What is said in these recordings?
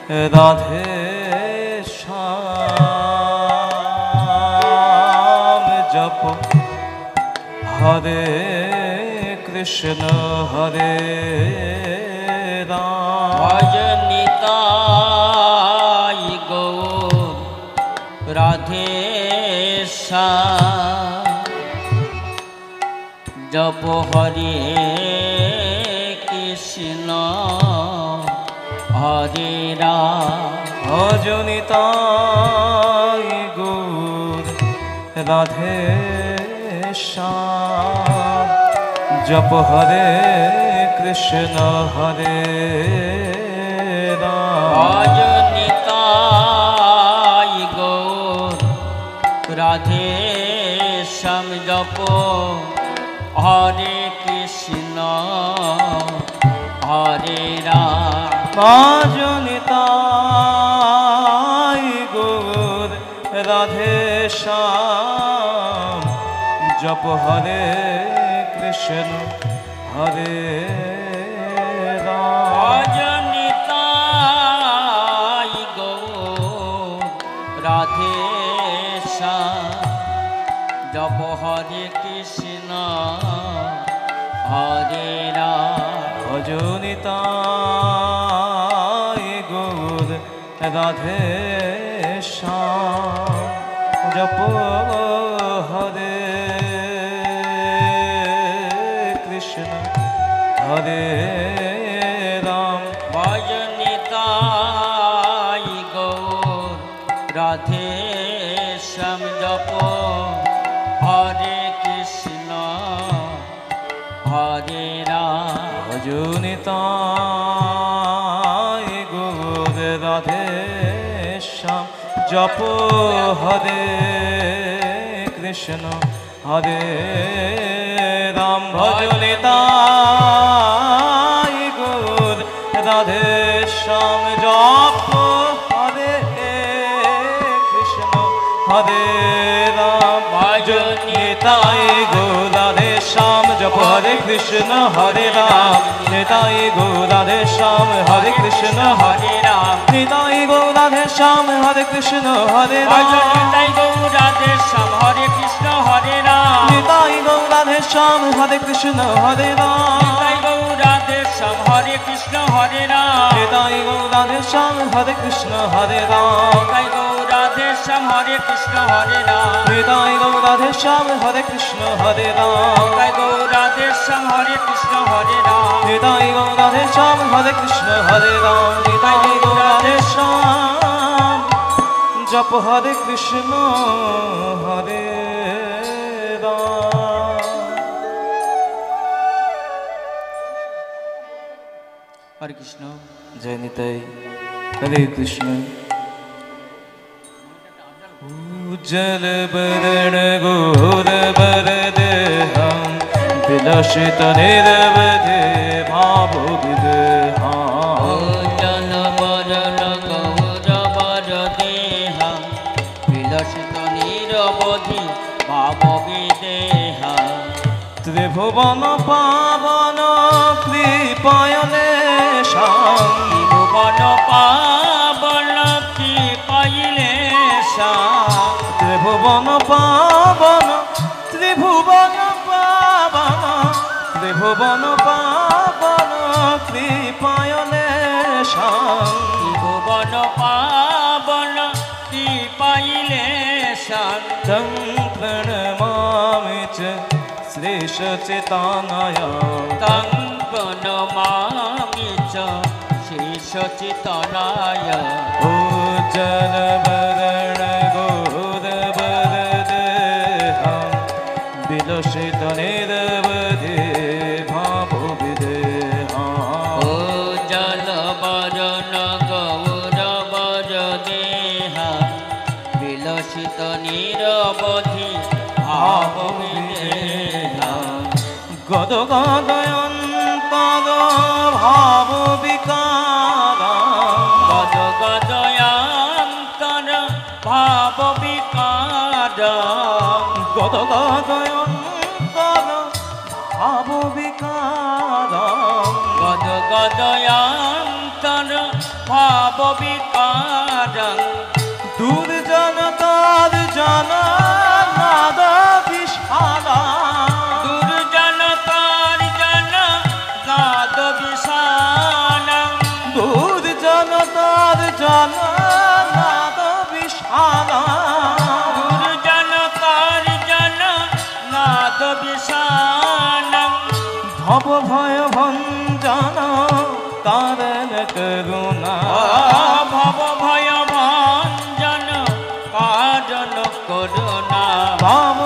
রাধে শ্যাম জপ হরে কৃষ্ণ হরে রাম ভজনিতাই গৌর রাধে শ্যাম জপ হরে কৃষ্ণ হরে রাম ভজনিতাই গৌর রাধে শ্যাম জপ হরে কৃষ্ণ হরে রাম ভজনিতাই গৌর রাধে শ্যাম জপ হরে কৃষ্ণ হরে রাম ভজনিতাই গৌর রাধে শ্যাম জপ হরে কৃষ্ণ হরে রাম ভজনিতাই গৌর রাধে শ্যাম জপ হরে কৃষ্ণ হরে রাম ভজনিতাই গৌর রাধে শ্যাম জপ হরে কৃষ্ণ হরে রাম ভজনিতাই গৌর রাধে শ্যাম জপ হরে কৃষ্ণ হরে রাম ভজনিতাই গৌর রাধে শ্যাম জপ হরে কৃষ্ণ হরে রাম ভজনিতাই গৌর রাধে শ্যাম জপ হরে কৃষ্ণ হরে রাম ভজনিতাই গৌর রাধে শ্যাম জপ হরে কৃষ্ণ হরে রাম নিতাই গৌর রাধে শ্যাম হরে কৃষ্ণ হরে রাম নিতাই গৌর রাধে শ্যাম হরে কৃষ্ণ হরে রাম ভজনিতাই গৌর রাধে শ্যাম হরে কৃষ্ণ হরে রাম নিতাই গৌর রাধে শ্যাম হরে কৃষ্ণ হরে রাম নিতাই গৌর রাধে শ্যাম হরে কৃষ্ণ হরে রাম নিতাই গৌর রাধে শ্যাম হরে কৃষ্ণ হরে রাম নিতাই গৌর রাধে শ্যাম হরে কৃষ্ণ হরে রাম নিতাই গৌর রাধে শ্যাম হরে কৃষ্ণ হরে রাম নিতাই গৌর রাধে শ্যাম হরে কৃষ্ণ হরে রাম নিতাই গৌর রাধে শ্যাম হরে কৃষ্ণ হরে রাম নিতাই গৌর রাধে শ্যাম জপ হরে কৃষ্ণ হরে রাম হরে কৃষ্ণ জয় নিতাই হরে কৃষ্ণ উজ্জ্বল বরণ ঘোর बर देहं विलसित निरवधि भाव विदेहं जन बरन गौर बर देहा विलसित निरवधि भाव विदेहा त्रिभुवन पावन कृपायलेशां त्रिभुवन पावन कृपायलेशा त्रिभुवन पावन त्रिभुवन पावन त्रिभुवन पावन कृपायलेशां त्रिभुवन पावन कृपायलेशा तं प्रणमामि च श्रीशचितानय तं प्रणमामि च श्रीशचितनाय उज्जल वरण घोर बर देहं विलसित निरवधि भाव विदेहं जल बरन गौर बर देहा विलसित निरवधि भाव विदेहा गद गदयन्तर भाव विकार गद गदयांतर भाव विकार गद गदयन्तर भाव विकार गद गदयांतर ভাববিকারং দুর্জনতার জন নাদ বিশালা দুর্জনতার জন নাদ বিশালং দুর্জনতার জন নাদ বিশালা দুর্জনতার জন নাদ বিশালং ভব ভয় ভঞ্জন কারণ করুণা ভব ভয় ভঞ্জন কারণ করুণা ভব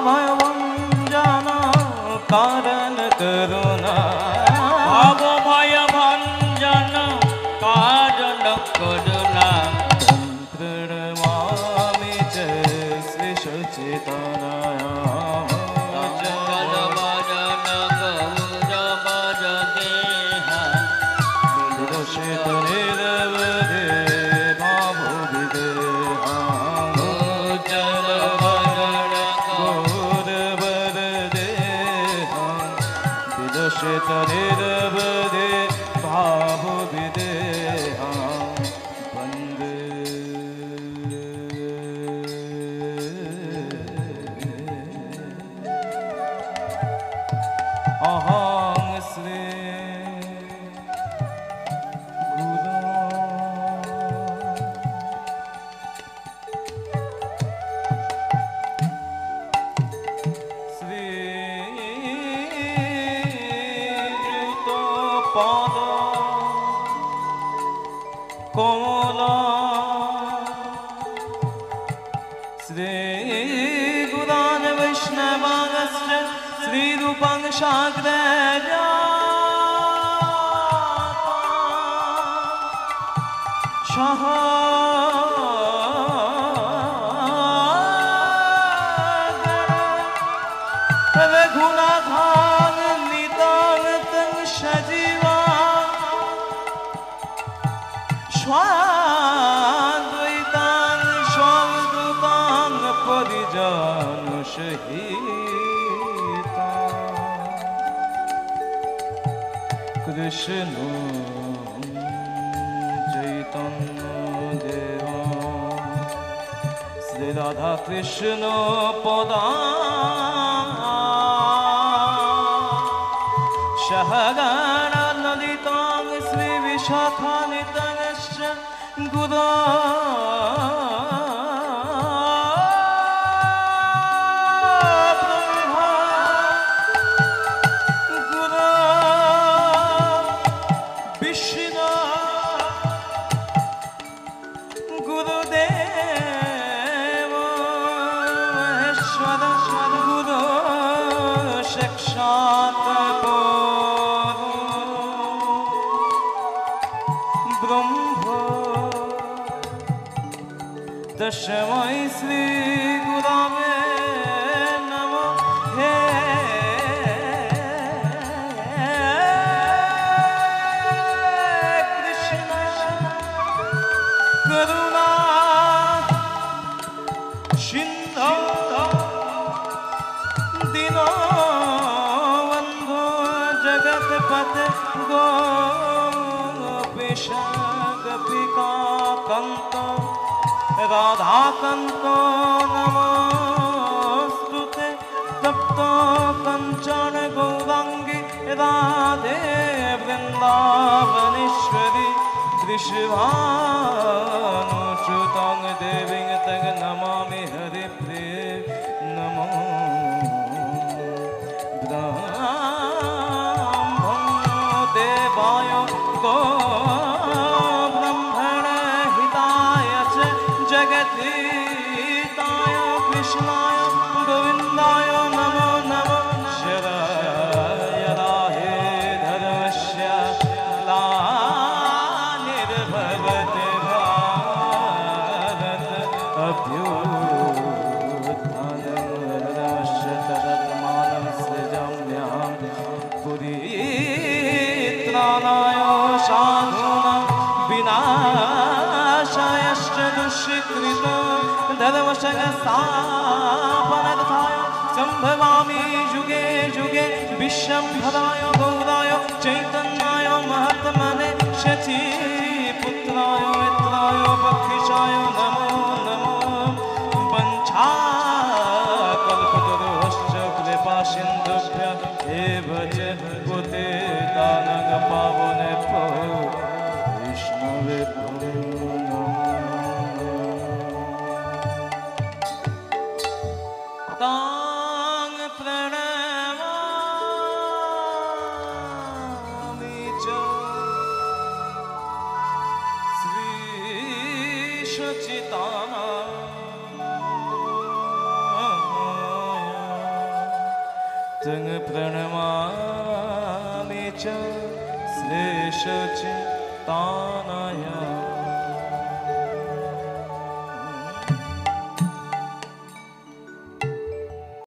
ভয় ভঞ্জন কারণ করুণা ভব ভয় ভঞ্জন কারণ করুণা প্রণমামি চ শ্রী সচিতানায় निर्वदे भाव विदेहा वंदे अहं श्री পদ কমলা শ্রী গুদান বৈষ্ণবাংশ্চ শ্রীরূপং সাগ্রয়া সহ রঘুনাথাং নিতাং তং সজীবা স্বাদ্বৈতাং স্বদূতাং পরিজন সহিতা কৃষ্ণ চৈতন্য দেব শ্রী রাধা কৃষ্ণ পদা सहगण ललितां श्री विशाखानितश्च गुरो ब्रह्मा गुरो विष्णु गुरुदेव महेश्वर गुरो साक्षात् तस्मै श्री गुरवे नमः हे कृष्ण करुणा सिन्धु दीनबन्धु जगत्पते गोपीश गोपिका कान्त राधाकान्तो नमोस्तुते तप्त कंचन गौरांगी राधे वृंदावनेश्वरी वृषभानुसुतं देवीं तं नमामि हरिप्रिये नमो ब्रह्मणो देवाय गो जगतीताय कृष्णाय गोविन्दाय नमो नमः शरय राहे धर्मस्य ग्लानिर्भवति भारत अभ्युत्थानस्य तदत्मानं सृजाम्यहं पुरीत्राणाय साधूनां विनाशायश्च दुष्कृतो धर्मसंस्थापनार्थाय सम्भवामि युगे युगे विश्वम्भराय गौराय चैतन्याय महात्मने शचीपुत्र तं प्रणमामि च श्लेष च तां